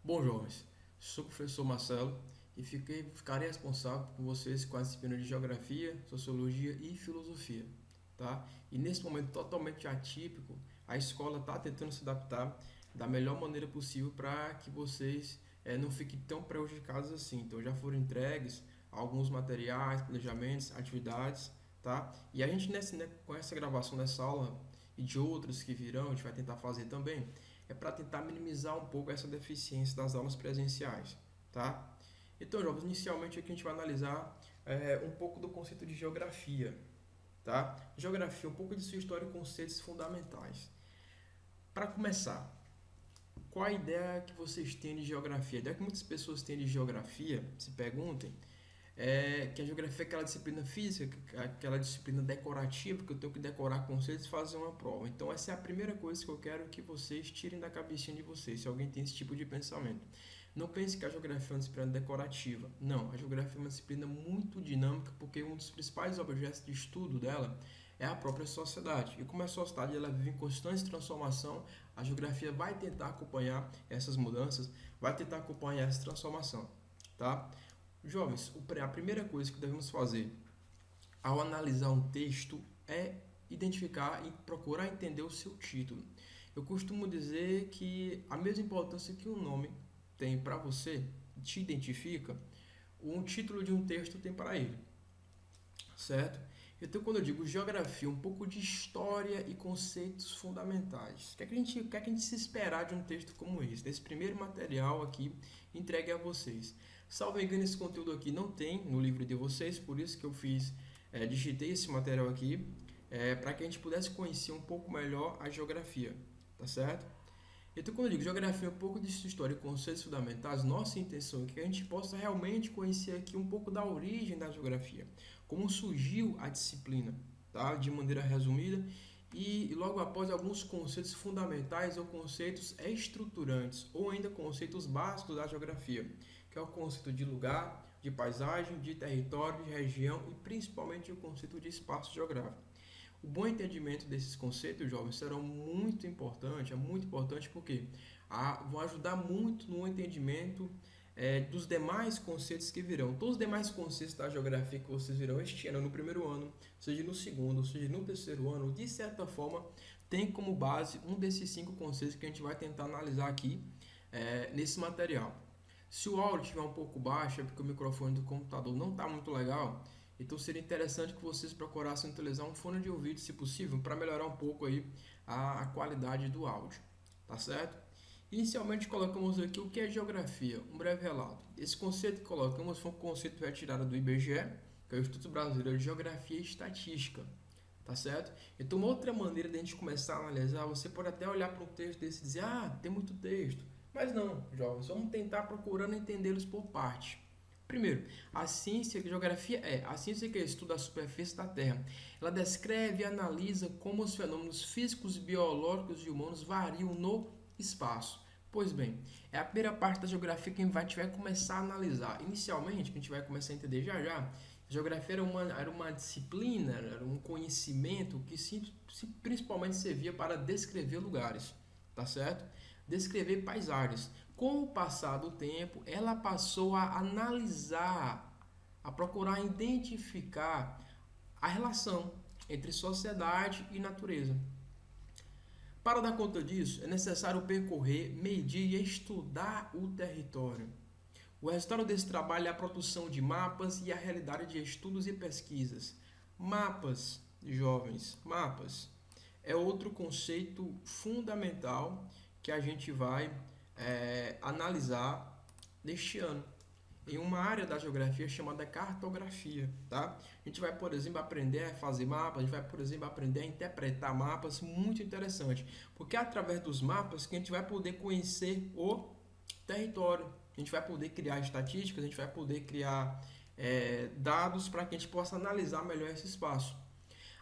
Bom, jovens, sou o professor Marcelo e ficarei responsável por vocês com a disciplina de Geografia, Sociologia e Filosofia, tá? E nesse momento totalmente atípico, a escola está tentando se adaptar da melhor maneira possível para que vocês não fiquem tão prejudicados assim. Então já foram entregues alguns materiais, planejamentos, atividades, tá? E a gente com essa gravação dessa aula e de outras que virão, a gente vai tentar fazer também é para tentar minimizar um pouco essa deficiência das aulas presenciais, tá? Então, jovens, inicialmente aqui a gente vai analisar um pouco do conceito de geografia, tá? Geografia, um pouco de sua história e conceitos fundamentais. Para começar, qual a ideia que vocês têm de geografia? A ideia que muitas pessoas têm de geografia, se perguntem, que a geografia é aquela disciplina física, aquela disciplina decorativa, que eu tenho que decorar conceitos e fazer uma prova. Então, essa é a primeira coisa que eu quero que vocês tirem da cabecinha de vocês, se alguém tem esse tipo de pensamento. Não pense que a geografia é uma disciplina decorativa. Não, a geografia é uma disciplina muito dinâmica, porque um dos principais objetos de estudo dela é a própria sociedade. E como a sociedade ela vive em constante transformação, a geografia vai tentar acompanhar essas mudanças, vai tentar acompanhar essa transformação, tá? Jovens, a primeira coisa que devemos fazer ao analisar um texto é identificar e procurar entender o seu título. Eu costumo dizer que a mesma importância que um nome tem para você, te identifica, um título de um texto tem para ele, certo? Então, quando eu digo geografia, um pouco de história e conceitos fundamentais. O que é que a gente se esperar de um texto como esse, desse primeiro material aqui entregue a vocês? Salvo engano, esse conteúdo aqui não tem no livro de vocês, por isso que eu digitei esse material aqui, para que a gente pudesse conhecer um pouco melhor a geografia, tá certo? Então, quando eu digo geografia, um pouco de história e conceitos fundamentais, nossa intenção é que a gente possa realmente conhecer aqui um pouco da origem da geografia, como surgiu a disciplina, tá? De maneira resumida, e logo após alguns conceitos fundamentais ou conceitos estruturantes, ou ainda conceitos básicos da geografia, que é o conceito de lugar, de paisagem, de território, de região e principalmente o conceito de espaço geográfico. O bom entendimento desses conceitos, jovens, serão é muito importante porque vão ajudar muito no entendimento dos demais conceitos que virão. Todos os demais conceitos da geografia que vocês virão este ano, no primeiro ano, seja no segundo, seja no terceiro ano, de certa forma, tem como base um desses 5 conceitos que a gente vai tentar analisar aqui nesse material. Se o áudio estiver um pouco baixo, é porque o microfone do computador não está muito legal, então seria interessante que vocês procurassem utilizar um fone de ouvido, se possível, para melhorar um pouco aí a qualidade do áudio, tá certo? Inicialmente colocamos aqui o que é geografia, um breve relato. Esse conceito que colocamos foi um conceito retirado do IBGE, que é o Instituto Brasileiro de Geografia e Estatística, tá certo? Então, uma outra maneira de a gente começar a analisar, você pode até olhar para um texto desse e dizer, tem muito texto. Mas não, jovens, vamos tentar procurando entendê-los por parte. Primeiro, a geografia é a ciência que estuda a superfície da Terra. Ela descreve e analisa como os fenômenos físicos, biológicos e humanos variam no espaço. Pois bem, é a primeira parte da geografia que a gente vai começar a analisar. Inicialmente, que a gente vai começar a entender já, a geografia era uma disciplina, era um conhecimento que principalmente servia para descrever lugares, tá certo? Descrever paisagens. Com o passar do tempo, ela passou a analisar, a procurar identificar a relação entre sociedade e natureza. Para dar conta disso, é necessário percorrer, medir e estudar o território. O resultado desse trabalho é a produção de mapas e a realidade de estudos e pesquisas. Mapas, jovens, mapas é outro conceito fundamental que a gente vai analisar neste ano em uma área da geografia chamada cartografia, tá? A gente vai, por exemplo, aprender a fazer mapas, a gente vai, por exemplo, aprender a interpretar mapas, muito interessante, porque é através dos mapas que a gente vai poder conhecer o território, a gente vai poder criar estatísticas, a gente vai poder criar dados para que a gente possa analisar melhor esse espaço.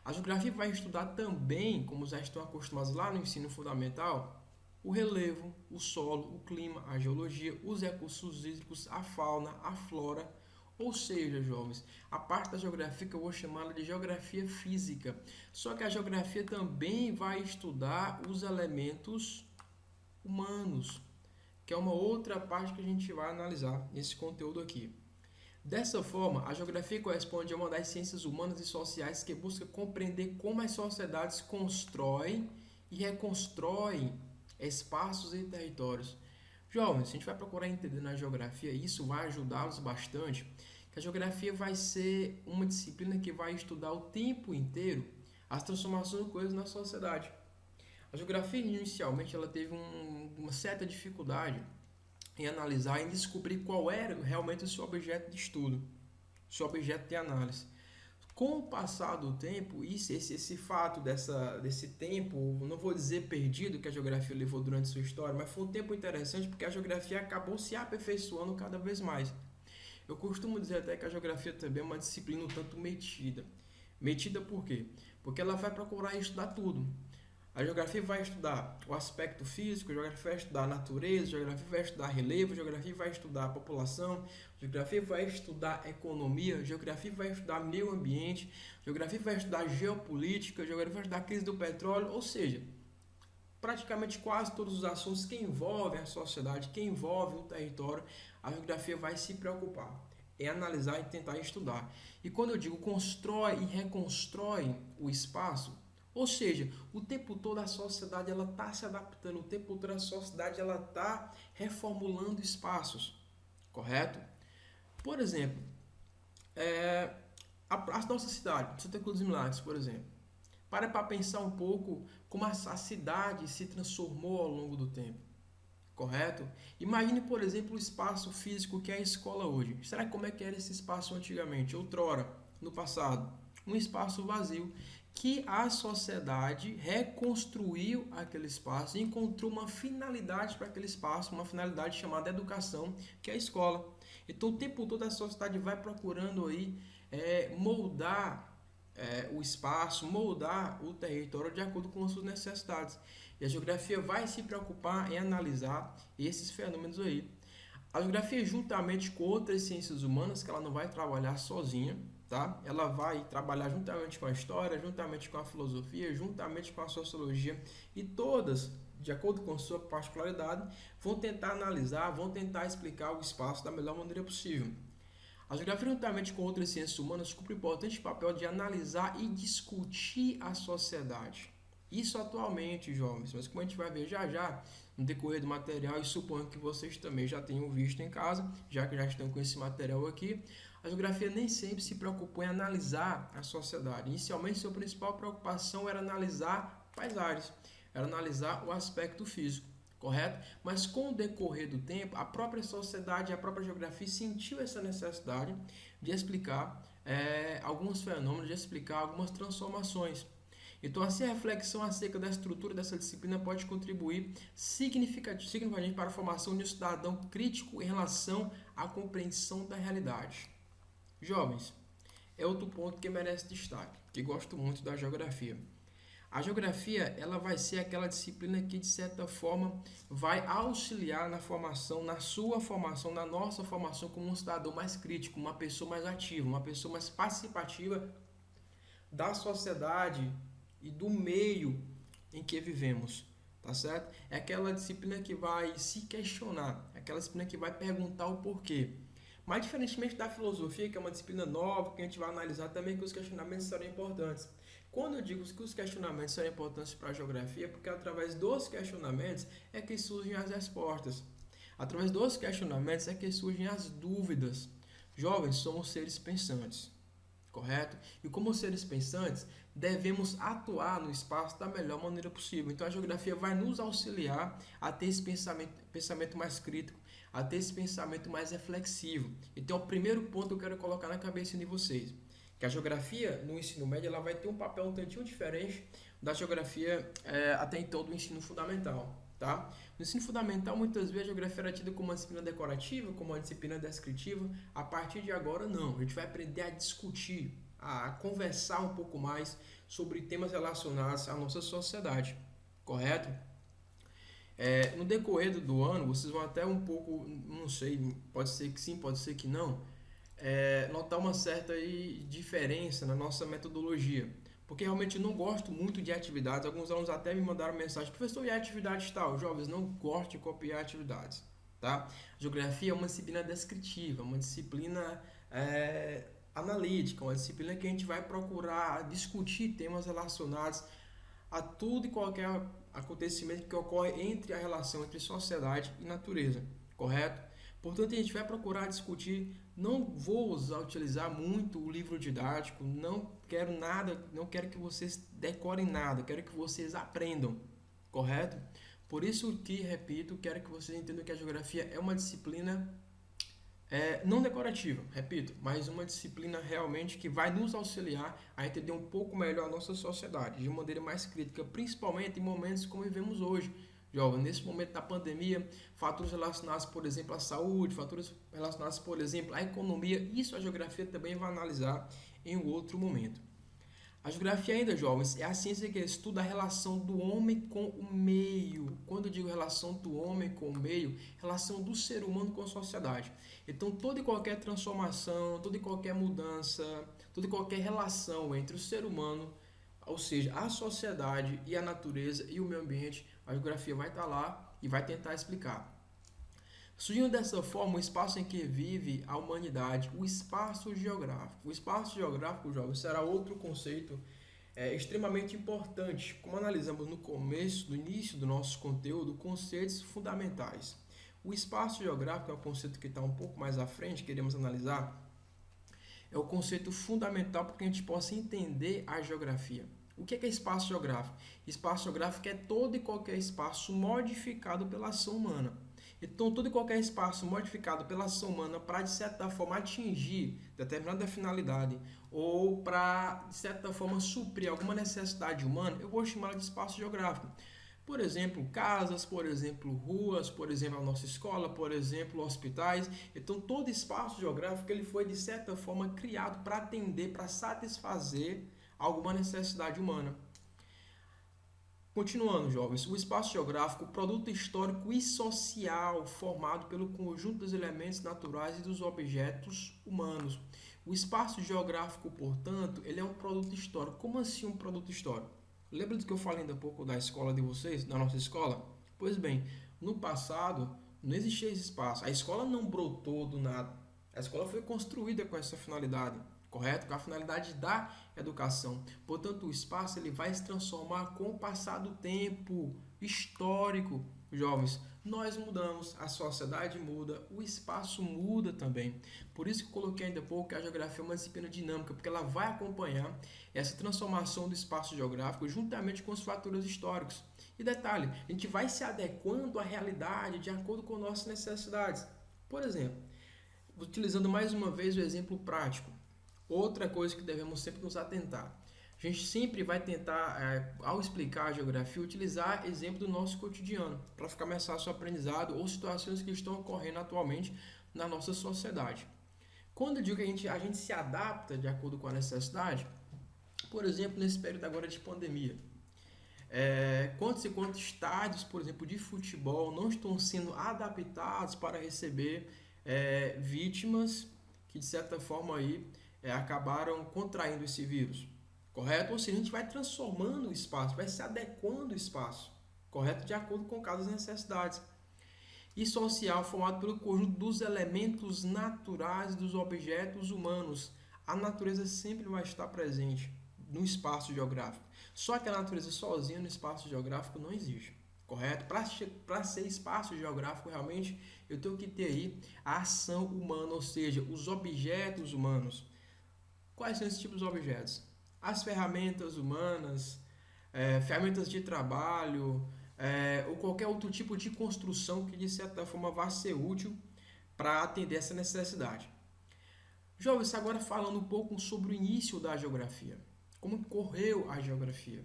A geografia vai estudar também, como já estão acostumados lá no ensino fundamental, o relevo, o solo, o clima, a geologia, os recursos hídricos, a fauna, a flora. Ou seja, jovens, a parte da geografia que eu vou chamar de geografia física. Só que a geografia também vai estudar os elementos humanos, que é uma outra parte que a gente vai analisar nesse conteúdo aqui. Dessa forma, a geografia corresponde a uma das ciências humanas e sociais que busca compreender como as sociedades constroem e reconstroem espaços e territórios. Jovens, a gente vai procurar entender na geografia, e isso vai ajudá-los bastante, que a geografia vai ser uma disciplina que vai estudar o tempo inteiro as transformações de coisas na sociedade. A geografia, inicialmente, ela teve uma certa dificuldade em analisar e descobrir qual era realmente o seu objeto de estudo, o seu objeto de análise. Com o passar do tempo, esse fato desse tempo, não vou dizer perdido, que a geografia levou durante sua história, mas foi um tempo interessante porque a geografia acabou se aperfeiçoando cada vez mais. Eu costumo dizer até que a geografia também é uma disciplina um tanto metida. Metida por quê? Porque ela vai procurar estudar tudo. A geografia vai estudar o aspecto físico, a geografia vai estudar a natureza, a geografia vai estudar relevo, a geografia vai estudar a população, a geografia vai estudar a economia, a geografia vai estudar meio ambiente, a geografia vai estudar geopolítica, a geografia vai estudar a crise do petróleo, ou seja, praticamente quase todos os assuntos que envolvem a sociedade, que envolvem o território, a geografia vai se preocupar em analisar e tentar estudar. E quando eu digo constrói e reconstrói o espaço, ou seja, o tempo todo a sociedade ela está se adaptando, o tempo todo a sociedade ela está reformulando espaços, correto? Por exemplo, a nossa cidade, Santa Cruz dos Milagres, por exemplo. Para pensar um pouco como a cidade se transformou ao longo do tempo, correto? Imagine, por exemplo, o espaço físico que é a escola hoje. Será que como é que era esse espaço antigamente, outrora, no passado? Um espaço vazio que a sociedade reconstruiu aquele espaço e encontrou uma finalidade para aquele espaço, uma finalidade chamada educação, que é a escola. Então, o tempo todo a sociedade vai procurando aí moldar o espaço, moldar o território de acordo com as suas necessidades. E a geografia vai se preocupar em analisar esses fenômenos aí. A geografia, juntamente com outras ciências humanas, que ela não vai trabalhar sozinha, tá? Ela vai trabalhar juntamente com a história, juntamente com a filosofia, juntamente com a sociologia, e todas, de acordo com sua particularidade, vão tentar analisar, vão tentar explicar o espaço da melhor maneira possível. A geografia, juntamente com outras ciências humanas, cumpre um importante papel de analisar e discutir a sociedade. Isso atualmente, jovens, mas como a gente vai ver já já no decorrer do material, e suponho que vocês também já tenham visto em casa, já que já estão com esse material aqui, a geografia nem sempre se preocupou em analisar a sociedade. Inicialmente, sua principal preocupação era analisar paisagens, era analisar o aspecto físico, correto? Mas com o decorrer do tempo, a própria sociedade, a própria geografia sentiu essa necessidade de explicar alguns fenômenos, de explicar algumas transformações. Então, assim, a reflexão acerca da estrutura dessa disciplina pode contribuir significativamente para a formação de um cidadão crítico em relação à compreensão da realidade. Jovens, é outro ponto que merece destaque, que gosto muito da geografia. A geografia, ela vai ser aquela disciplina que, de certa forma, vai auxiliar na formação, na sua formação, na nossa formação como um cidadão mais crítico, uma pessoa mais ativa, uma pessoa mais participativa da sociedade e do meio em que vivemos, tá certo? É aquela disciplina que vai se questionar, é aquela disciplina que vai perguntar o porquê. Mas, diferentemente da filosofia, que é uma disciplina nova, que a gente vai analisar também, que os questionamentos serão importantes. Quando eu digo que os questionamentos são importantes para a geografia, porque através dos questionamentos é que surgem as respostas. Através dos questionamentos é que surgem as dúvidas. Jovens, somos seres pensantes, correto? E como seres pensantes, devemos atuar no espaço da melhor maneira possível. Então a geografia vai nos auxiliar a ter esse pensamento mais crítico, a ter esse pensamento mais reflexivo. Então o primeiro ponto que eu quero colocar na cabeça de vocês, que a geografia no ensino médio ela vai ter um papel um tantinho diferente da geografia até então do ensino fundamental. Tá? No ensino fundamental, muitas vezes a geografia era tida como uma disciplina decorativa, como uma disciplina descritiva. A partir de agora, não. A gente vai aprender a discutir, a conversar um pouco mais sobre temas relacionados à nossa sociedade, correto? No decorrer do ano, vocês vão até um pouco, não sei, pode ser que sim, pode ser que não, notar uma certa diferença na nossa metodologia. Porque realmente eu não gosto muito de atividades. Alguns alunos até me mandaram mensagem: professor, e atividades tal? Jovens, não gosto de copiar atividades. tá? Geografia é uma disciplina descritiva, uma disciplina analítica, uma disciplina que a gente vai procurar discutir temas relacionados a tudo e qualquer acontecimento que ocorre entre a relação entre sociedade e natureza, correto? Portanto, a gente vai procurar discutir, não vou utilizar muito o livro didático, não quero nada, não quero que vocês decorem nada, quero que vocês aprendam, correto? Por isso que, repito, quero que vocês entendam que a geografia é uma disciplina não decorativa, repito, mas uma disciplina realmente que vai nos auxiliar a entender um pouco melhor a nossa sociedade, de maneira mais crítica, principalmente em momentos como vivemos hoje. Jovem, nesse momento da pandemia, fatores relacionados, por exemplo, à saúde, fatores relacionados, por exemplo, à economia, isso a geografia também vai analisar em um outro momento. A geografia ainda, jovens, é a ciência que estuda a relação do homem com o meio. Quando eu digo relação do homem com o meio, relação do ser humano com a sociedade. Então, toda e qualquer transformação, toda e qualquer mudança, toda e qualquer relação entre o ser humano, ou seja, a sociedade e a natureza e o meio ambiente, a geografia vai estar lá e vai tentar explicar. Surgindo dessa forma o espaço em que vive a humanidade, o espaço geográfico. O espaço geográfico, jovens, será outro conceito extremamente importante, como analisamos no início do nosso conteúdo, conceitos fundamentais. O espaço geográfico é um conceito que está um pouco mais à frente, queremos analisar, é o conceito fundamental para que a gente possa entender a geografia. O que é espaço geográfico? Espaço geográfico é todo e qualquer espaço modificado pela ação humana. Então, todo e qualquer espaço modificado pela ação humana para, de certa forma, atingir determinada finalidade ou para, de certa forma, suprir alguma necessidade humana, eu vou chamar de espaço geográfico. Por exemplo, casas, por exemplo, ruas, por exemplo, a nossa escola, por exemplo, hospitais. Então, todo espaço geográfico ele foi, de certa forma, criado para atender, para satisfazer alguma necessidade humana. Continuando, jovens, o espaço geográfico, produto histórico e social formado pelo conjunto dos elementos naturais e dos objetos humanos. O espaço geográfico, portanto, ele é um produto histórico. Como assim um produto histórico? Lembra do que eu falei ainda há pouco da escola de vocês, da nossa escola? Pois bem, no passado não existia esse espaço. A escola não brotou do nada. A escola foi construída com essa finalidade. Correto? Com a finalidade da educação. Portanto, o espaço ele vai se transformar com o passar do tempo histórico. Jovens, nós mudamos, a sociedade muda, o espaço muda também. Por isso que eu coloquei ainda há pouco que a geografia é uma disciplina dinâmica, porque ela vai acompanhar essa transformação do espaço geográfico juntamente com os fatores históricos. E detalhe, a gente vai se adequando à realidade de acordo com nossas necessidades. Por exemplo, utilizando mais uma vez o exemplo prático. Outra coisa que devemos sempre nos atentar. A gente sempre vai tentar, ao explicar a geografia, utilizar exemplo do nosso cotidiano, para ficar mais fácil o aprendizado ou situações que estão ocorrendo atualmente na nossa sociedade. Quando eu digo que a gente se adapta de acordo com a necessidade, por exemplo, nesse período agora de pandemia, quantos e quantos estádios, por exemplo, de futebol não estão sendo adaptados para receber vítimas que, de certa forma, aí, acabaram contraindo esse vírus, correto? Ou seja, a gente vai transformando o espaço, vai se adequando o espaço, correto? De acordo com cada necessidades. E social, formado pelo conjunto dos elementos naturais dos objetos humanos. A natureza sempre vai estar presente no espaço geográfico. Só que a natureza sozinha no espaço geográfico não existe, correto? Para ser espaço geográfico, realmente, eu tenho que ter aí a ação humana, ou seja, os objetos humanos. Quais são esses tipos de objetos? As ferramentas humanas, ferramentas de trabalho, ou qualquer outro tipo de construção que de certa forma vá ser útil para atender essa necessidade. Jovens, agora falando um pouco sobre o início da geografia. Como correu a geografia?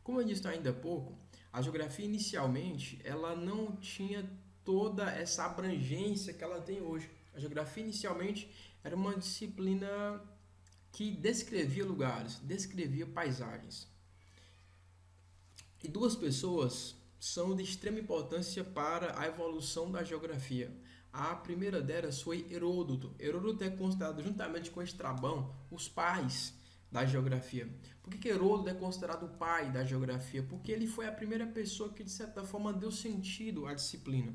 Como eu disse ainda há pouco, a geografia inicialmente ela não tinha toda essa abrangência que ela tem hoje. A geografia inicialmente era uma disciplina que descrevia lugares, descrevia paisagens. E duas pessoas são de extrema importância para a evolução da geografia. A primeira delas foi Heródoto. Heródoto é considerado, juntamente com Estrabão, os pais da geografia. Por que Heródoto é considerado o pai da geografia? Porque ele foi a primeira pessoa que, de certa forma, deu sentido à disciplina.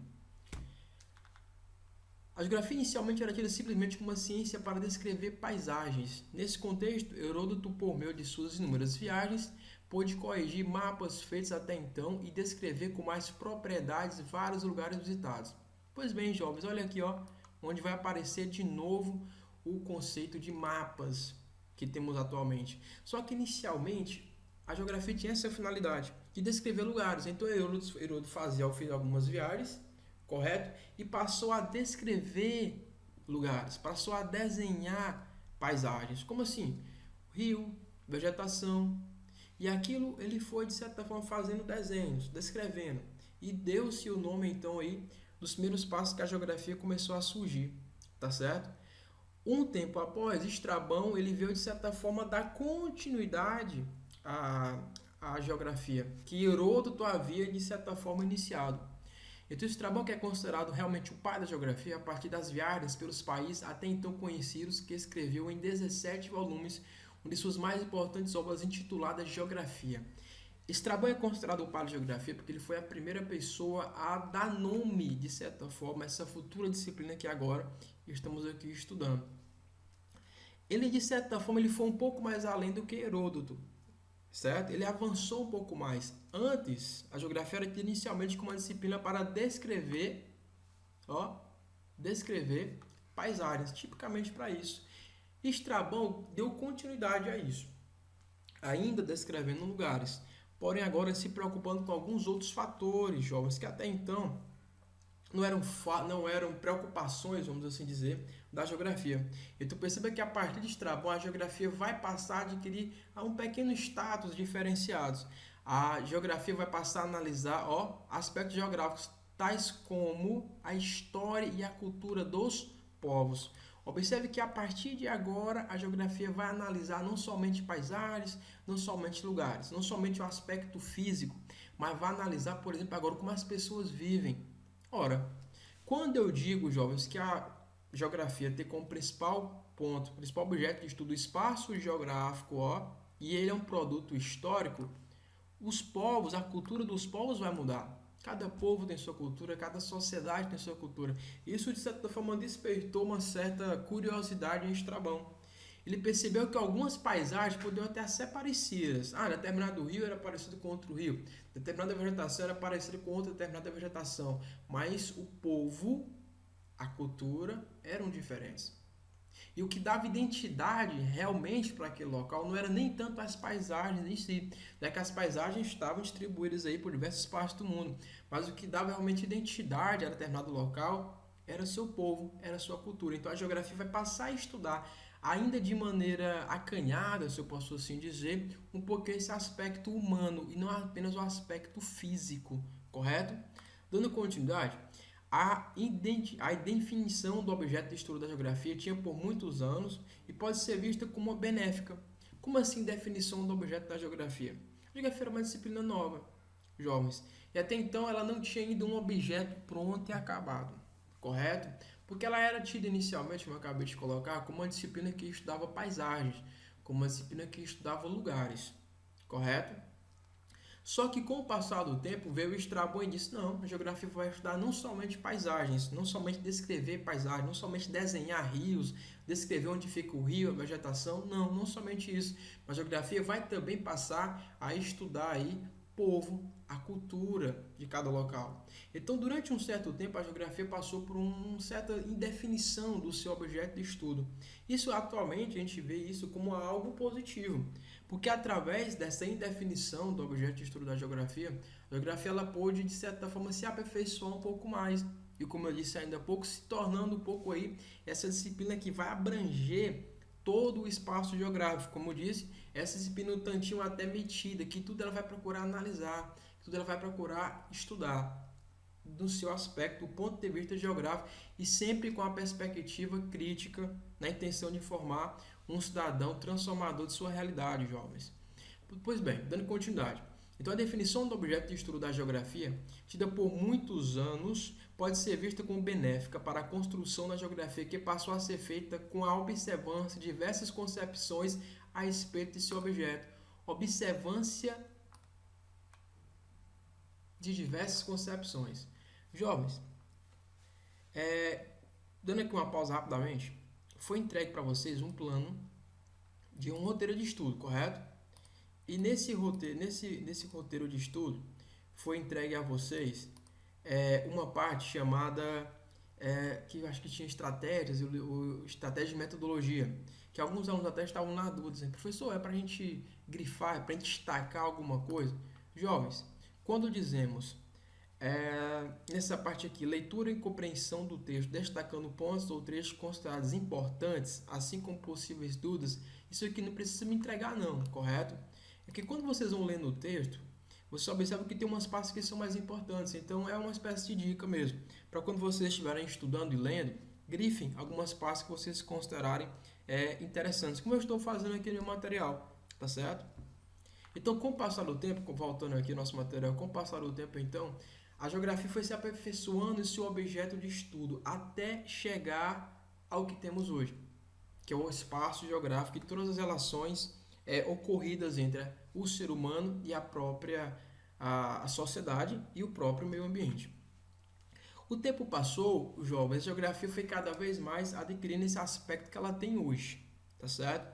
A geografia inicialmente era tida simplesmente como uma ciência para descrever paisagens. Nesse contexto, Heródoto, por meio de suas inúmeras viagens, pôde corrigir mapas feitos até então e descrever com mais propriedades vários lugares visitados. Pois bem, jovens, olha aqui, ó, onde vai aparecer de novo o conceito de mapas que temos atualmente. Só que inicialmente a geografia tinha essa finalidade de descrever lugares. Então Heródoto fez algumas viagens, correto? E passou a descrever lugares, passou a desenhar paisagens. Como assim? Rio, vegetação. E aquilo ele foi, de certa forma, fazendo desenhos, descrevendo. E deu-se o nome, então, aí, dos primeiros passos que a geografia começou a surgir. Tá certo? Um tempo após, Estrabão ele veio, de certa forma, dar continuidade à geografia, que Heródoto havia, de certa forma, iniciado. Então, Estrabão, que é considerado realmente o pai da geografia, a partir das viagens pelos países até então conhecidos, que escreveu em 17 volumes, uma de suas mais importantes obras intitulada Geografia. Estrabão é considerado o pai da geografia porque ele foi a primeira pessoa a dar nome, de certa forma, a essa futura disciplina que agora estamos aqui estudando. Ele, de certa forma, ele foi um pouco mais além do que Heródoto, certo? Ele avançou um pouco mais. Antes, a geografia era inicialmente como uma disciplina para descrever paisagens, tipicamente para isso. Estrabão deu continuidade a isso, ainda descrevendo lugares, porém agora se preocupando com alguns outros fatores, jovens, que até então não eram preocupações, vamos assim dizer, da geografia. Então perceba que a partir de Estrabão a geografia vai passar a adquirir um pequeno status diferenciados. A geografia vai passar a analisar aspectos geográficos tais como a história e a cultura dos povos. Observe que a partir de agora a geografia vai analisar não somente paisagens, não somente lugares, não somente o aspecto físico, mas vai analisar, por exemplo, agora como as pessoas vivem. Ora, quando eu digo, jovens, que a geografia tem como principal ponto, principal objeto de estudo o espaço geográfico, e ele é um produto histórico, os povos, a cultura dos povos vai mudar. Cada povo tem sua cultura, cada sociedade tem sua cultura. Isso, de certa forma, despertou uma certa curiosidade em Estrabão. Ele percebeu que algumas paisagens podiam até ser parecidas. Determinado rio era parecido com outro rio. Determinada vegetação era parecida com outra determinada vegetação. Mas o povo, a cultura, eram diferentes. E o que dava identidade realmente para aquele local não era nem tanto as paisagens em si, né? Que as paisagens estavam distribuídas aí por diversas partes do mundo, mas o que dava realmente identidade a determinado local era seu povo, era sua cultura. Então a geografia vai passar a estudar, ainda de maneira acanhada, se eu posso assim dizer, um pouco esse aspecto humano e não apenas o aspecto físico, correto? Dando continuidade, a definição do objeto de estudo da geografia tinha por muitos anos e pode ser vista como benéfica. Como assim definição do objeto da geografia? A geografia era uma disciplina nova, jovens, e até então ela não tinha ainda um objeto pronto e acabado, correto? Porque ela era tida inicialmente, como eu acabei de colocar, como uma disciplina que estudava paisagens, como uma disciplina que estudava lugares, correto? Só que com o passar do tempo veio Estrabão e disse, não, a geografia vai estudar não somente paisagens, não somente descrever paisagens, não somente desenhar rios, descrever onde fica o rio, a vegetação, não somente isso. Mas a geografia vai também passar a estudar aí povo, a cultura de cada local. Então, durante um certo tempo, a geografia passou por uma certa indefinição do seu objeto de estudo. Isso, atualmente, a gente vê isso como algo positivo, porque através dessa indefinição do objeto de estudo da geografia, a geografia ela pôde, de certa forma, se aperfeiçoar um pouco mais. E, como eu disse ainda há pouco, se tornando um pouco aí essa disciplina que vai abranger todo o espaço geográfico. Como eu disse, essa disciplina um tantinho até metida, que tudo ela vai procurar analisar, tudo ela vai procurar estudar do seu aspecto, do ponto de vista geográfico e sempre com a perspectiva crítica, na intenção de formar um cidadão transformador de sua realidade, jovens. Pois bem, dando continuidade. Então, a definição do objeto de estudo da geografia, tida por muitos anos, pode ser vista como benéfica para a construção da geografia que passou a ser feita com a observância de diversas concepções a respeito de seu objeto. Observância de diversas concepções. Jovens, Dando aqui uma pausa rapidamente, foi entregue para vocês um plano de um roteiro de estudo, correto? E nesse roteiro de estudo foi entregue a vocês uma parte chamada que eu acho que tinha estratégias, estratégia de metodologia, que alguns alunos até estavam na dúvida, dizendo, professor, é para a gente grifar, é para a gente destacar alguma coisa? Jovens, quando dizemos nessa parte aqui, leitura e compreensão do texto, destacando pontos ou trechos considerados importantes, assim como possíveis dúvidas, isso aqui não precisa me entregar não, correto? É que quando vocês vão lendo o texto, você observa que tem umas partes que são mais importantes, então é uma espécie de dica mesmo, para quando vocês estiverem estudando e lendo, grifem algumas partes que vocês considerarem interessantes, como eu estou fazendo aqui no meu material, tá certo? Então, com o passar do tempo, voltando aqui ao nosso material, com o passar do tempo, então, a geografia foi se aperfeiçoando em seu objeto de estudo até chegar ao que temos hoje, que é o espaço geográfico e todas as relações ocorridas entre o ser humano e a própria a sociedade e o próprio meio ambiente. O tempo passou, jovens, a geografia foi cada vez mais adquirindo esse aspecto que ela tem hoje, tá certo?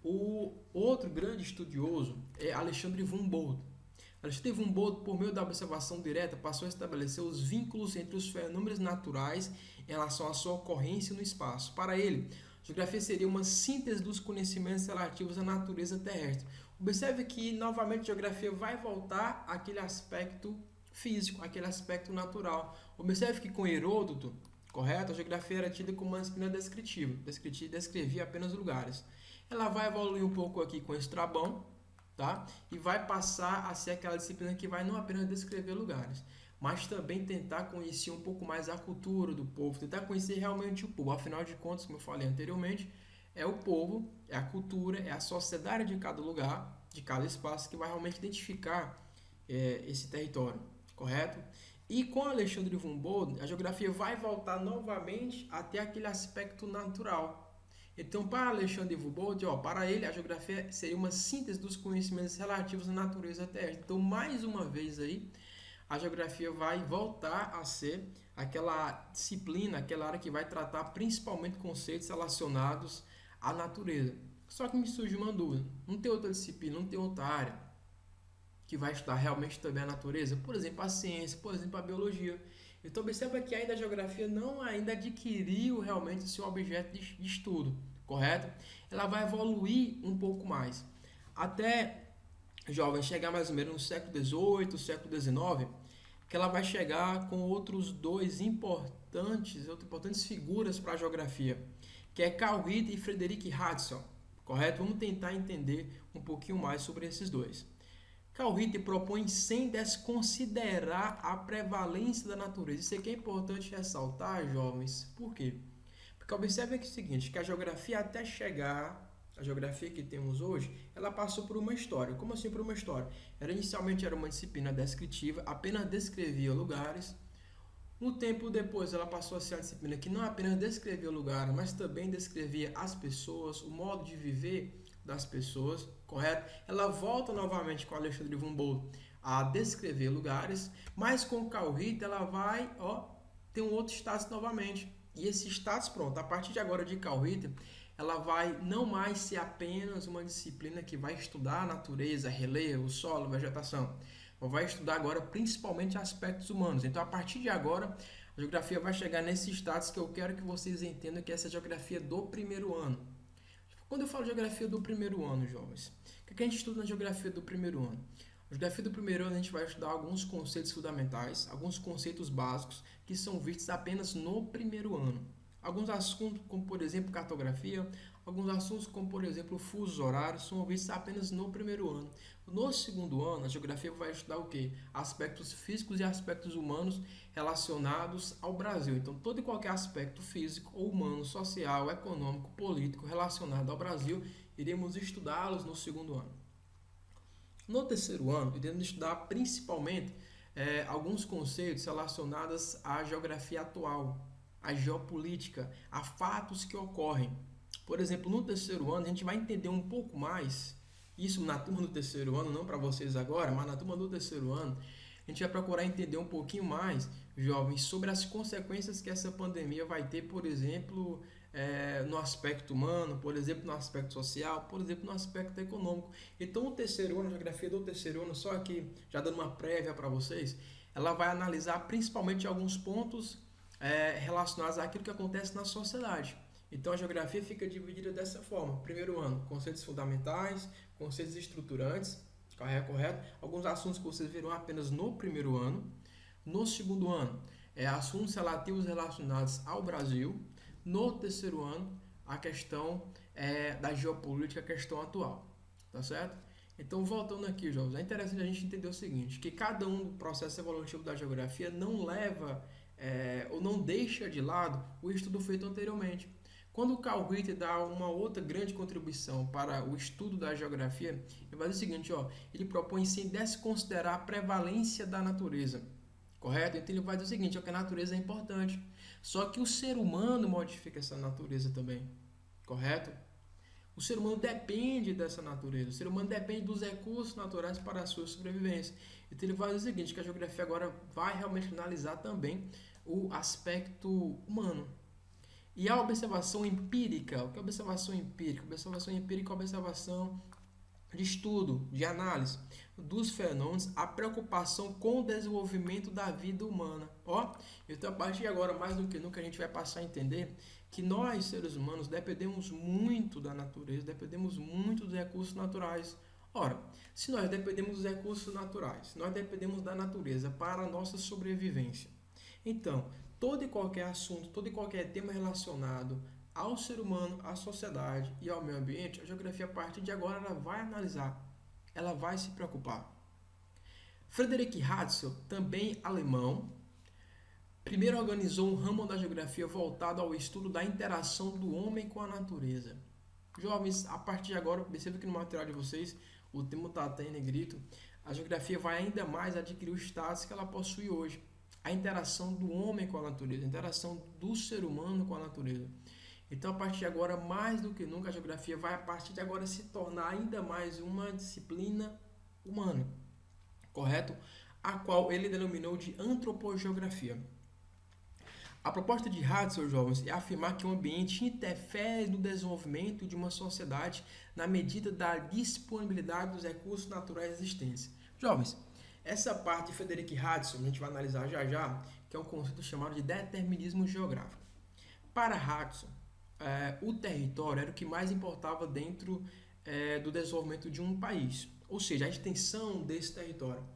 O outro grande estudioso é Alexandre von Humboldt. Alexandre von Humboldt, por meio da observação direta, passou a estabelecer os vínculos entre os fenômenos naturais em relação à sua ocorrência no espaço. Para ele, a geografia seria uma síntese dos conhecimentos relativos à natureza terrestre. Observe que, novamente, a geografia vai voltar àquele aspecto físico, aquele aspecto natural. Observe que com Heródoto, correto? A geografia era tida como uma disciplina descritiva, descrevia apenas lugares. Ela vai evoluir um pouco aqui com Estrabão, tá? E vai passar a ser aquela disciplina que vai não apenas descrever lugares, mas também tentar conhecer um pouco mais a cultura do povo, tentar conhecer realmente o povo. Afinal de contas, como eu falei anteriormente, é o povo, é a cultura, é a sociedade de cada lugar, de cada espaço que vai realmente identificar esse território, correto? E com Alexandre von Humboldt, a geografia vai voltar novamente até aquele aspecto natural. Então, para Alexandre von Humboldt, para ele, a geografia seria uma síntese dos conhecimentos relativos à natureza terrestre. Então, mais uma vez aí, a geografia vai voltar a ser aquela disciplina, aquela área que vai tratar principalmente conceitos relacionados à natureza. Só que me surge uma dúvida, não tem outra disciplina, não tem outra área que vai estudar realmente também a natureza? Por exemplo, a ciência, por exemplo, a biologia. Então, observa que ainda a geografia não ainda adquiriu realmente o seu objeto de estudo, correto? Ela vai evoluir um pouco mais. Até, jovem, chegar mais ou menos no século XVIII, século XIX, que ela vai chegar com outras duas importantes figuras para a geografia, que é Carl Ritter e Frederick Hudson, correto? Vamos tentar entender um pouquinho mais sobre esses dois. Carl Ritter propõe sem desconsiderar a prevalência da natureza. Isso aqui é importante ressaltar, jovens. Por quê? Porque observe aqui o seguinte, que a geografia até chegar, a geografia que temos hoje, ela passou por uma história. Como assim por uma história? Inicialmente era uma disciplina descritiva, apenas descrevia lugares. Um tempo depois ela passou a ser a disciplina que não apenas descrevia lugares, mas também descrevia as pessoas, o modo de viver das pessoas, correto? Ela volta novamente com Alexandre von Humboldt a descrever lugares, mas com Carl Ritter ela vai ter um outro status novamente. E esse status, pronto, a partir de agora de Carl Ritter, ela vai não mais ser apenas uma disciplina que vai estudar a natureza, relevo, solo, vegetação. Vai estudar agora principalmente aspectos humanos. Então, a partir de agora, a geografia vai chegar nesse status que eu quero que vocês entendam que essa é a geografia do primeiro ano. Quando eu falo geografia do primeiro ano, jovens, o que a gente estuda na geografia do primeiro ano? Na geografia do primeiro ano a gente vai estudar alguns conceitos fundamentais, alguns conceitos básicos que são vistos apenas no primeiro ano. Alguns assuntos, como por exemplo cartografia, alguns assuntos como por exemplo fusos horários, são vistos apenas no primeiro ano. No segundo ano, a geografia vai estudar o quê? Aspectos físicos e aspectos humanos relacionados ao Brasil. Então, todo e qualquer aspecto físico ou humano, social, econômico, político relacionado ao Brasil, iremos estudá-los no segundo ano. No terceiro ano, iremos estudar principalmente alguns conceitos relacionados à geografia atual, à geopolítica, a fatos que ocorrem. Por exemplo, no terceiro ano, a gente vai entender um pouco mais, isso na turma do terceiro ano, não para vocês agora, mas na turma do terceiro ano, a gente vai procurar entender um pouquinho mais, jovens, sobre as consequências que essa pandemia vai ter, por exemplo, no aspecto humano, por exemplo, no aspecto social, por exemplo, no aspecto econômico. Então, o terceiro ano, a geografia do terceiro ano, só aqui já dando uma prévia para vocês, ela vai analisar principalmente alguns pontos relacionados àquilo que acontece na sociedade. Então, a geografia fica dividida dessa forma. Primeiro ano, conceitos fundamentais, conceitos estruturantes, correto? Alguns assuntos que vocês viram apenas no primeiro ano. No segundo ano, assuntos relacionados ao Brasil. No terceiro ano, a questão da geopolítica, a questão atual. Tá certo? Então, voltando aqui, jovens, é interessante a gente entender o seguinte, que cada um do processo evolutivo da geografia não leva ou não deixa de lado o estudo feito anteriormente. Quando o Carl Ritter dá uma outra grande contribuição para o estudo da geografia, ele vai dizer o seguinte, ele propõe sim desconsiderar a prevalência da natureza, correto? Então ele vai dizer o seguinte, que a natureza é importante, só que o ser humano modifica essa natureza também, correto? O ser humano depende dessa natureza, o ser humano depende dos recursos naturais para a sua sobrevivência. Então ele vai dizer o seguinte, que a geografia agora vai realmente analisar também o aspecto humano. E a observação empírica, o que é observação empírica? Observação empírica é observação de estudo, de análise dos fenômenos, a preocupação com o desenvolvimento da vida humana. Então a partir de agora, mais do que nunca, a gente vai passar a entender que nós, seres humanos, dependemos muito da natureza, dependemos muito dos recursos naturais. Ora, se nós dependemos dos recursos naturais, nós dependemos da natureza para a nossa sobrevivência. Então, todo e qualquer assunto, todo e qualquer tema relacionado ao ser humano, à sociedade e ao meio ambiente, a geografia, a partir de agora, ela vai analisar, ela vai se preocupar. Friedrich Ratzel, também alemão, primeiro organizou um ramo da geografia voltado ao estudo da interação do homem com a natureza. Jovens, a partir de agora, perceba que no material de vocês, o tema está até em negrito, a geografia vai ainda mais adquirir o status que ela possui hoje. A interação do homem com a natureza, a interação do ser humano com a natureza. Então, a partir de agora, mais do que nunca, a geografia vai, a partir de agora, se tornar ainda mais uma disciplina humana, correto? A qual ele denominou de antropogeografia. A proposta de Ratzel, jovens, é afirmar que o ambiente interfere no desenvolvimento de uma sociedade na medida da disponibilidade dos recursos naturais existentes. Jovens, essa parte de Friedrich Ratzel, a gente vai analisar já, que é um conceito chamado de determinismo geográfico. Para Ratzel, o território era o que mais importava dentro do desenvolvimento de um país, ou seja, a extensão desse território.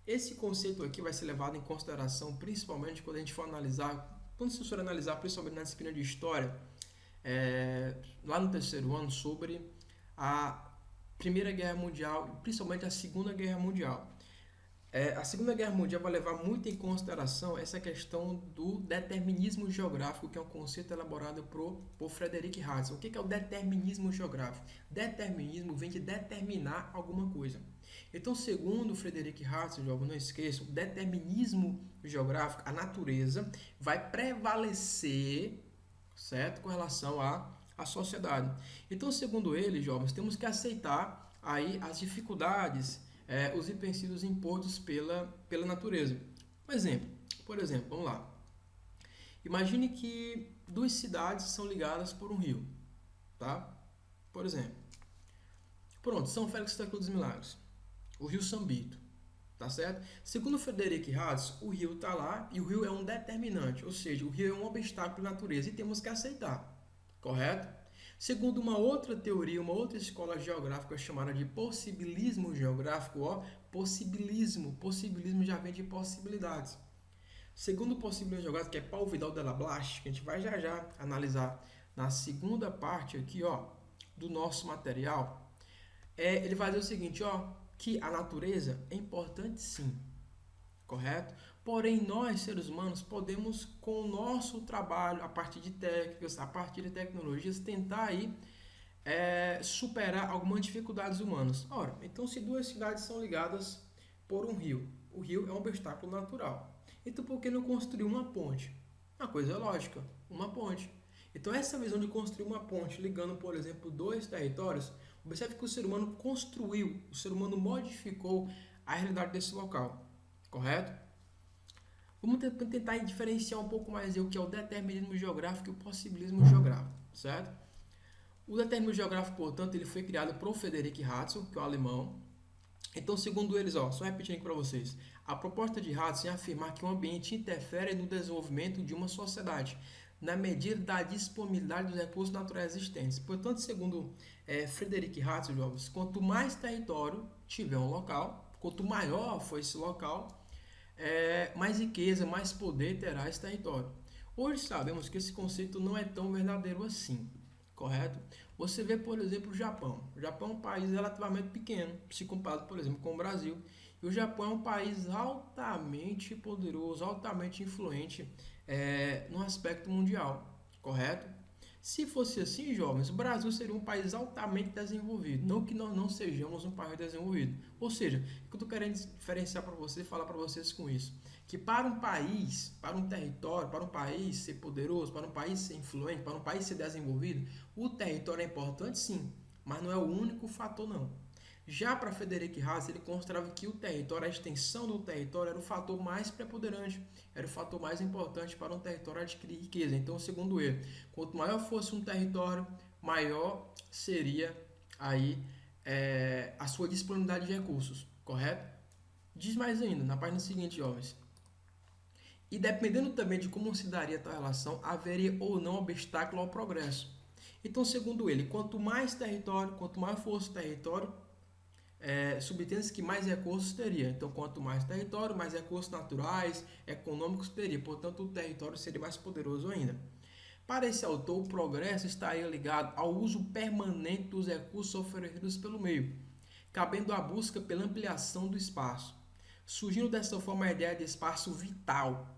Esse conceito aqui vai ser levado em consideração principalmente quando a gente for analisar, quando se for analisar principalmente na disciplina de História, lá no terceiro ano, sobre a Primeira Guerra Mundial e principalmente a Segunda Guerra Mundial. A Segunda Guerra Mundial vai levar muito em consideração essa questão do determinismo geográfico, que é um conceito elaborado por Friedrich Ratzel. O que é o determinismo geográfico? Determinismo vem de determinar alguma coisa. Então, segundo Friedrich Ratzel, não esqueçam, o determinismo geográfico, a natureza, vai prevalecer, certo, com relação à sociedade. Então, segundo ele, jovens, temos que aceitar aí as dificuldades, os empecilhos impostos pela natureza. Por exemplo, vamos lá. Imagine que duas cidades são ligadas por um rio, tá? Por exemplo, São Félix da Cruz dos Milagres, o rio Sambito, tá certo? Segundo Friedrich Ratzel, o rio está lá e o rio é um determinante, ou seja, o rio é um obstáculo à natureza e temos que aceitar, correto? Segundo uma outra teoria, uma outra escola geográfica chamada de possibilismo geográfico, possibilismo já vem de possibilidades. Segundo o possibilismo geográfico, que é Paul Vidal de la Blache, que a gente vai já analisar na segunda parte aqui, do nosso material, ele vai dizer o seguinte, que a natureza é importante sim, correto? Porém, nós, seres humanos, podemos, com o nosso trabalho, a partir de técnicas, a partir de tecnologias, tentar aí, superar algumas dificuldades humanas. Ora, então se duas cidades são ligadas por um rio, o rio é um obstáculo natural. Então, por que não construir uma ponte? Uma coisa lógica, uma ponte. Então, essa visão de construir uma ponte ligando, por exemplo, dois territórios, observe que o ser humano construiu, o ser humano modificou a realidade desse local, correto? Vamos tentar diferenciar um pouco mais o que é o determinismo geográfico e o possibilismo geográfico, certo? O determinismo geográfico, portanto, ele foi criado por Frederick Ratzel, que é um alemão. Então, segundo eles, só repetindo aqui para vocês, a proposta de Ratzel é afirmar que o ambiente interfere no desenvolvimento de uma sociedade, na medida da disponibilidade dos recursos naturais existentes. Portanto, segundo Frederick Ratzel, jovens, quanto mais território tiver um local, quanto maior for esse local, mais riqueza, mais poder terá esse território. Hoje sabemos que esse conceito não é tão verdadeiro assim, correto? Você vê, por exemplo, o Japão. O Japão é um país relativamente pequeno, se comparado, por exemplo, com o Brasil. E o Japão é um país altamente poderoso, altamente influente no aspecto mundial, correto? Se fosse assim, jovens, o Brasil seria um país altamente desenvolvido, não que nós não sejamos um país desenvolvido. Ou seja, o que eu estou querendo diferenciar para você, falar para vocês com isso, que para um país, para um território, para um país ser poderoso, para um país ser influente, para um país ser desenvolvido, o território é importante sim, mas não é o único fator não. Já para Frederick Ratzel, ele considerava que o território, a extensão do território era o fator mais preponderante, era o fator mais importante para um território adquirir riqueza. Então, segundo ele, quanto maior fosse um território, maior seria aí a sua disponibilidade de recursos, correto? Diz mais ainda, na página seguinte, jovens. E dependendo também de como se daria tal relação, haveria ou não obstáculo ao progresso. Então, segundo ele, quanto mais território, quanto maior fosse o território, subtende-se que mais recursos teria. Então, quanto mais território, mais recursos naturais, econômicos teria. Portanto, o território seria mais poderoso ainda. Para esse autor, o progresso estaria ligado ao uso permanente dos recursos oferecidos pelo meio, cabendo a busca pela ampliação do espaço. Surgindo dessa forma a ideia de espaço vital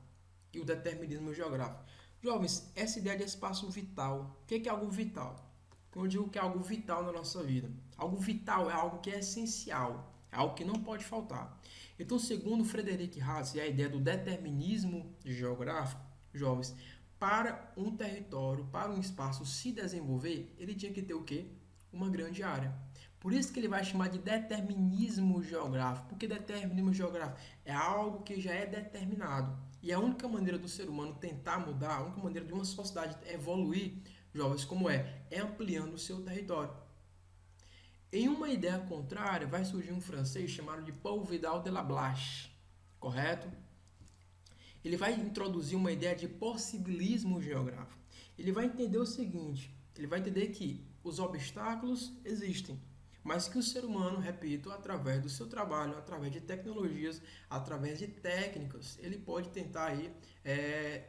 e o determinismo geográfico. Jovens, essa ideia de espaço vital, o que é algo vital? Quando eu digo que é algo vital na nossa vida, algo vital é algo que é essencial, é algo que não pode faltar. Então, segundo Frederick Ratzel, a ideia do determinismo geográfico, jovens, para um território, para um espaço se desenvolver, ele tinha que ter o quê? Uma grande área. Por isso que ele vai chamar de determinismo geográfico. Porque determinismo geográfico é algo que já é determinado. E a única maneira do ser humano tentar mudar, a única maneira de uma sociedade evoluir, jovens, como é ampliando o seu território. Em uma ideia contrária, vai surgir um francês chamado de Paul Vidal de Lablache, correto? Ele vai introduzir uma ideia de possibilismo geográfico. Ele vai entender o seguinte, ele vai entender que os obstáculos existem, mas que o ser humano, repito, através do seu trabalho, através de tecnologias, através de técnicas, ele pode tentar aí,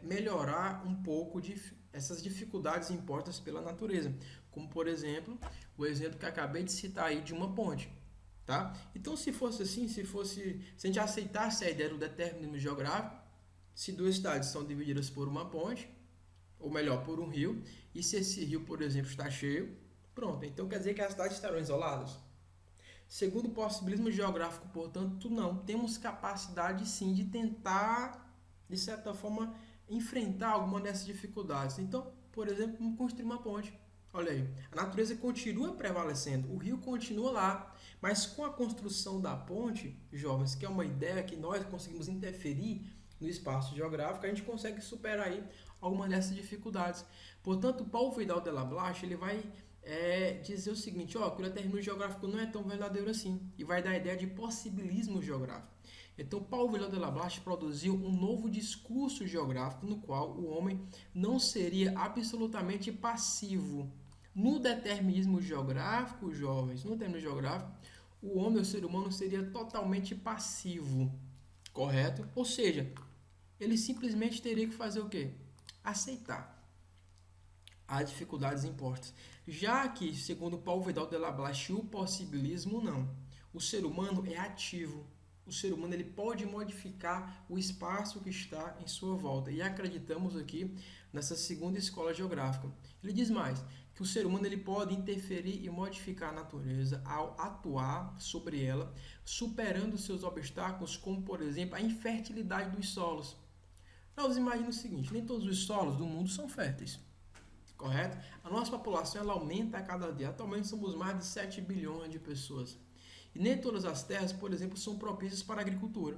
melhorar um pouco de essas dificuldades impostas pela natureza, como por exemplo, o exemplo que acabei de citar aí de uma ponte, tá? Então, se fosse assim, se a gente aceitasse a ideia do determinismo geográfico, se duas cidades são divididas por uma ponte, ou melhor, por um rio, e se esse rio, por exemplo, está cheio, pronto, então quer dizer que as cidades estarão isoladas? Segundo o possibilismo geográfico, portanto, não. Temos capacidade sim de tentar, de certa forma, enfrentar alguma dessas dificuldades. Então, por exemplo, vamos construir uma ponte. Olha aí, a natureza continua prevalecendo, o rio continua lá, mas com a construção da ponte, jovens, que é uma ideia que nós conseguimos interferir no espaço geográfico, a gente consegue superar aí alguma dessas dificuldades. Portanto, Paul Vidal de Lablache, ele vai dizer o seguinte, que o determinismo geográfico não é tão verdadeiro assim, e vai dar a ideia de possibilismo geográfico. Então, Paul Vidal de Lablache produziu um novo discurso geográfico no qual o homem não seria absolutamente passivo. No determinismo geográfico, jovens, no determinismo geográfico, o homem, o ser humano, seria totalmente passivo, correto? Ou seja, ele simplesmente teria que fazer o quê? Aceitar as dificuldades impostas. Já que, segundo Paul Vidal de Lablache, o possibilismo não. O ser humano é ativo. O ser humano ele pode modificar o espaço que está em sua volta. E acreditamos aqui nessa segunda escola geográfica. Ele diz mais, que o ser humano ele pode interferir e modificar a natureza ao atuar sobre ela, superando seus obstáculos, como, por exemplo, a infertilidade dos solos. Nós imaginamos o seguinte, nem todos os solos do mundo são férteis. Correto? A nossa população ela aumenta a cada dia. Atualmente somos mais de 7 bilhões de pessoas. E nem todas as terras, por exemplo, são propícias para a agricultura.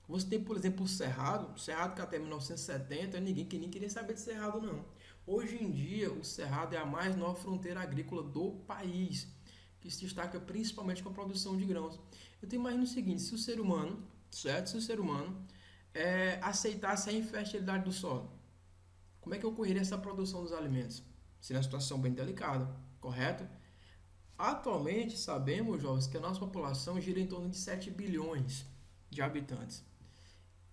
Você tem, por exemplo, o Cerrado que até 1970 ninguém que nem queria saber de Cerrado, não. Hoje em dia, o Cerrado é a mais nova fronteira agrícola do país, que se destaca principalmente com a produção de grãos. Então imagina o seguinte, se o ser humano, certo? Se o ser humano aceitasse a infertilidade do solo, como é que ocorreria essa produção dos alimentos? Seria uma situação bem delicada, correto? Atualmente, sabemos, jovens, que a nossa população gira em torno de 7 bilhões de habitantes.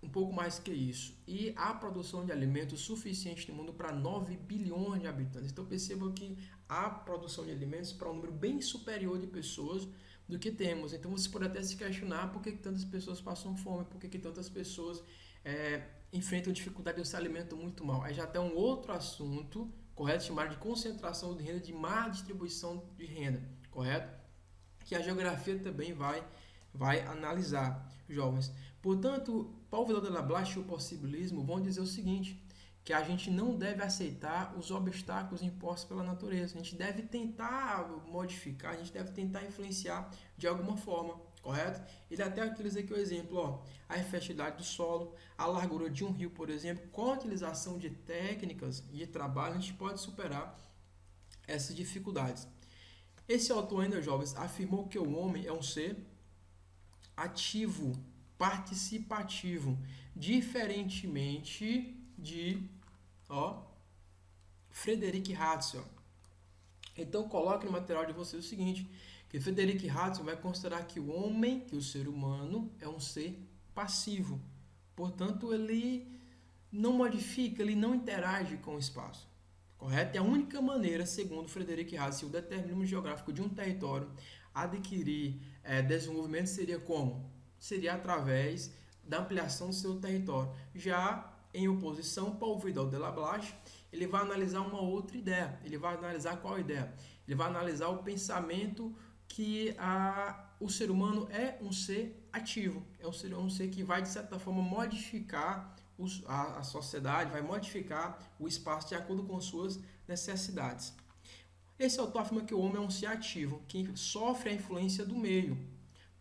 Um pouco mais que isso. E há produção de alimentos suficiente no mundo para 9 bilhões de habitantes. Então percebam que há produção de alimentos para um número bem superior de pessoas do que temos. Então você pode até se questionar por que tantas pessoas passam fome, por que tantas pessoas enfrentam dificuldade de se alimentam muito mal. Aí já tem um outro assunto, correto? Chamado de concentração de renda, de má distribuição de renda, correto? Que a geografia também vai analisar, jovens. Portanto, Paul Vidal de la Blache e o possibilismo vão dizer o seguinte, que a gente não deve aceitar os obstáculos impostos pela natureza. A gente deve tentar modificar, a gente deve tentar influenciar de alguma forma, correto? Ele até utiliza aqui o exemplo, a fertilidade do solo, a largura de um rio, por exemplo. Com a utilização de técnicas de trabalho, a gente pode superar essas dificuldades. Esse autor ainda, jovens, afirmou que o homem é um ser ativo, participativo, diferentemente de Frederick Hatzel. Então coloque no material de vocês o seguinte, que Frederick Hatzel vai considerar que o homem, que o ser humano, é um ser passivo. Portanto, ele não modifica, ele não interage com o espaço. Correto? E a única maneira, segundo Frederick Hatzel, o determinismo geográfico de um território adquirir desenvolvimento seria como? Seria através da ampliação do seu território. Já em oposição, Paul Vidal de la Blache, ele vai analisar uma outra ideia. Ele vai analisar qual ideia? Ele vai analisar o pensamento que o ser humano é um ser ativo. É um ser que vai, de certa forma, modificar a sociedade, vai modificar o espaço de acordo com suas necessidades. Esse autor afirma que o homem é um ser ativo, que sofre a influência do meio,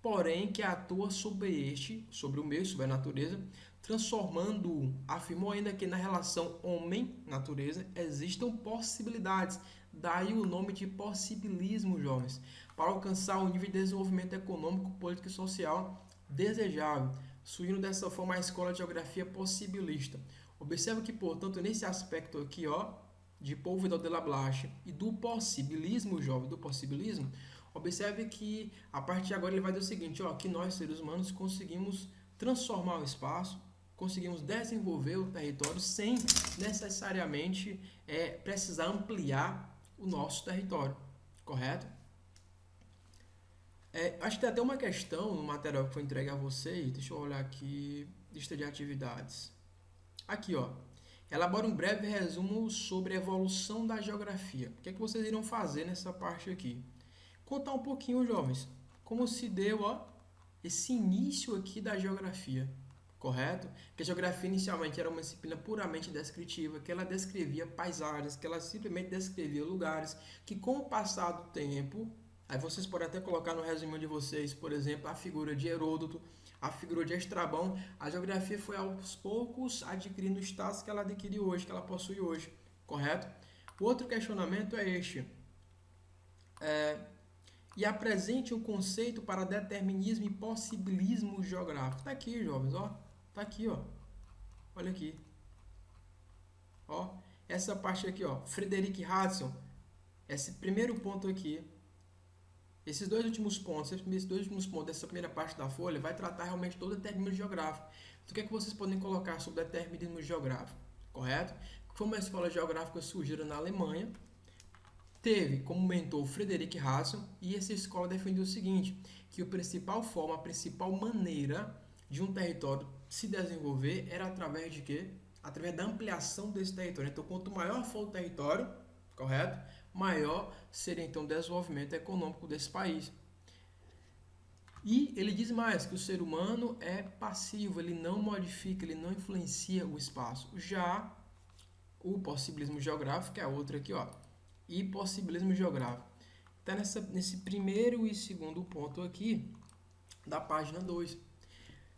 porém que atua sobre o meio, sobre a natureza, transformando-o. Afirmou ainda que na relação homem-natureza existam possibilidades, daí o nome de possibilismo, jovens, para alcançar o nível de desenvolvimento econômico, político e social desejável, surgindo dessa forma a escola de geografia possibilista. Observe que, portanto, nesse aspecto aqui, de Paul Vidal de la Blache e do possibilismo, jovem, do possibilismo, observe que a partir de agora ele vai dizer o seguinte, que nós, seres humanos, conseguimos transformar o espaço, conseguimos desenvolver o território sem necessariamente precisar ampliar o nosso território, correto? Acho que tem até uma questão no material que foi entregue a vocês, deixa eu olhar aqui, lista de atividades. Aqui, elabora um breve resumo sobre a evolução da geografia. O que é que vocês irão fazer nessa parte aqui? Contar um pouquinho, jovens, como se deu esse início aqui da geografia, correto? Que a geografia inicialmente era uma disciplina puramente descritiva, que ela descrevia paisagens, que ela simplesmente descrevia lugares, que com o passar do tempo, aí vocês podem até colocar no resumo de vocês, por exemplo, a figura de Heródoto, a figura de Estrabão, a geografia foi aos poucos adquirindo o status que ela adquire hoje, que ela possui hoje, correto? O outro questionamento é este. E apresente o conceito para determinismo e possibilismo geográfico. Está aqui, jovens, Está aqui, Olha aqui. Essa parte aqui, Frederick Hatzel. Esse primeiro ponto aqui. Esses dois últimos pontos dessa primeira parte da folha vai tratar realmente todo o determinismo geográfico. Então, o que é que vocês podem colocar sobre determinismo geográfico? Correto? Foi uma escola geográfica surgida na Alemanha. Teve como mentor Frederick Hatzel e essa escola defendeu o seguinte, que a principal maneira de um território se desenvolver era através de quê? Através da ampliação desse território. Então, quanto maior for o território, correto? Maior seria então o desenvolvimento econômico desse país. E ele diz mais que o ser humano é passivo, ele não modifica, ele não influencia o espaço. Já o possibilismo geográfico, que é outro aqui, e possibilismo geográfico. Está nesse primeiro e segundo ponto aqui da página 2.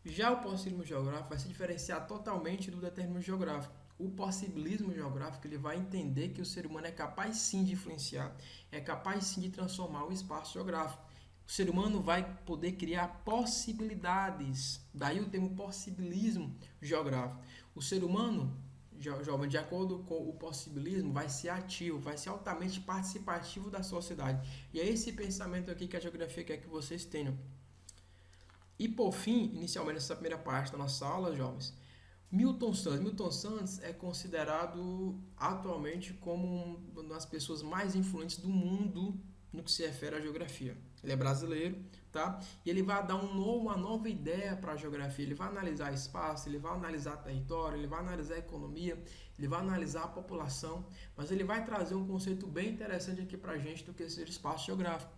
Já o possibilismo geográfico vai se diferenciar totalmente do determinismo geográfico. O possibilismo geográfico ele vai entender que o ser humano é capaz sim de influenciar, é capaz sim de transformar o espaço geográfico. O ser humano vai poder criar possibilidades, daí o termo possibilismo geográfico. O ser humano, jovem, de acordo com o possibilismo, vai ser ativo, vai ser altamente participativo da sociedade. E é esse pensamento aqui que a geografia quer que vocês tenham. E por fim, inicialmente nessa primeira parte da nossa aula, jovens, Milton Santos. Milton Santos é considerado atualmente como uma das pessoas mais influentes do mundo no que se refere à geografia. Ele é brasileiro, tá? E ele vai dar uma nova ideia para a geografia. Ele vai analisar espaço, ele vai analisar território, ele vai analisar a economia, ele vai analisar a população, mas ele vai trazer um conceito bem interessante aqui para a gente do que seja espaço geográfico.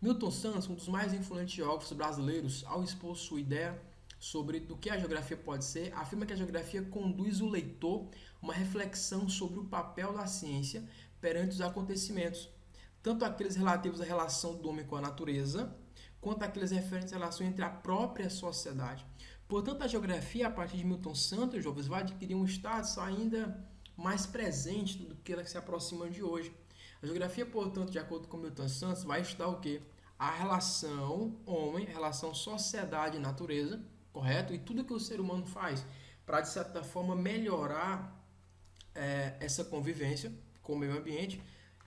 Milton Santos, um dos mais influentes geógrafos brasileiros, ao expor sua ideia sobre do que a geografia pode ser, afirma que a geografia conduz o leitor a uma reflexão sobre o papel da ciência perante os acontecimentos, tanto aqueles relativos à relação do homem com a natureza, quanto aqueles referentes à relação entre a própria sociedade. Portanto, a geografia, a partir de Milton Santos, jovens, vai adquirir um status ainda mais presente do que ela se aproxima de hoje. A geografia, portanto, de acordo com Milton Santos, vai estudar o quê? A relação homem, a relação sociedade e natureza, correto? E tudo que o ser humano faz para, de certa forma, melhorar essa convivência com o meio ambiente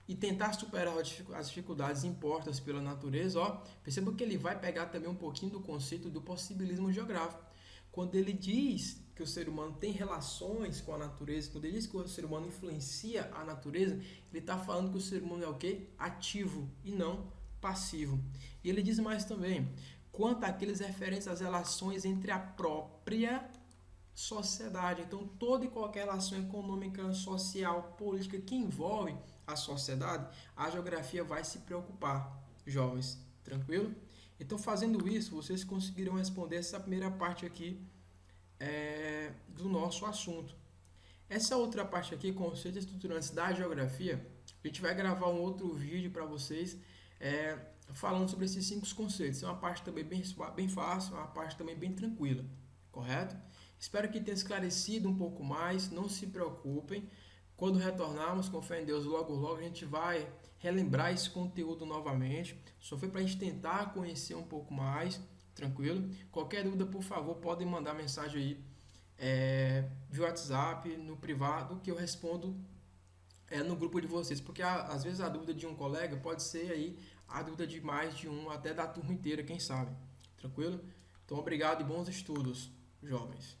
e tentar superar as dificuldades impostas pela natureza. Perceba que ele vai pegar também um pouquinho do conceito do possibilismo geográfico. Quando ele diz que o ser humano tem relações com a natureza, quando ele diz que o ser humano influencia a natureza, ele está falando que o ser humano é o quê? Ativo e não passivo. E ele diz mais também, quanto àqueles referentes às relações entre a própria sociedade. Então, toda e qualquer relação econômica, social, política que envolve a sociedade, a geografia vai se preocupar, jovens. Tranquilo? Então, fazendo isso, vocês conseguirão responder essa primeira parte aqui do nosso assunto. Essa outra parte aqui, conceitos estruturantes da geografia, a gente vai gravar um outro vídeo para vocês falando sobre esses 5 conceitos. É uma parte também bem fácil, uma parte também bem tranquila, correto? Espero que tenha esclarecido um pouco mais, não se preocupem. Quando retornarmos, com fé em Deus, logo a gente vai relembrar esse conteúdo novamente. Só foi para a gente tentar conhecer um pouco mais, tranquilo? Qualquer dúvida, por favor, podem mandar mensagem aí via WhatsApp, no privado, que eu respondo no grupo de vocês. Porque às vezes a dúvida de um colega pode ser aí a dúvida de mais de um, até da turma inteira, quem sabe. Tranquilo? Então, obrigado e bons estudos, jovens.